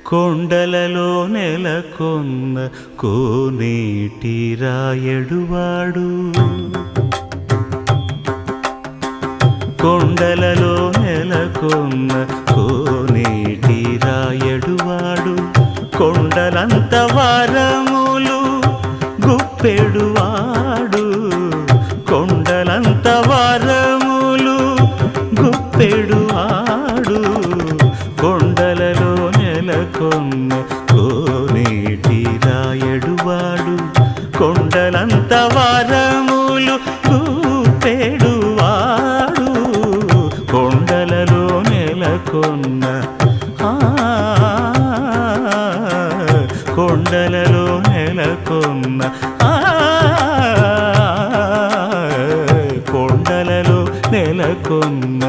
కొండలలో నెలకొన్న కోనేటి రాయడువాడు కొండలలో నెలకొన్న కోనేటి రాయడువాడు కొండలంత వారములు గుప్పెడువాడు కొండలంత వారములు గుప్పెడువాడు కొండలలో నెలకొన్న కోనేటి రాయడువాడు కొండలంత వారములు గుప్పెడువాడు కొండలలో నెలకొన్న కొండలలో నెలకొన్న కొండలలో నెలకొన్న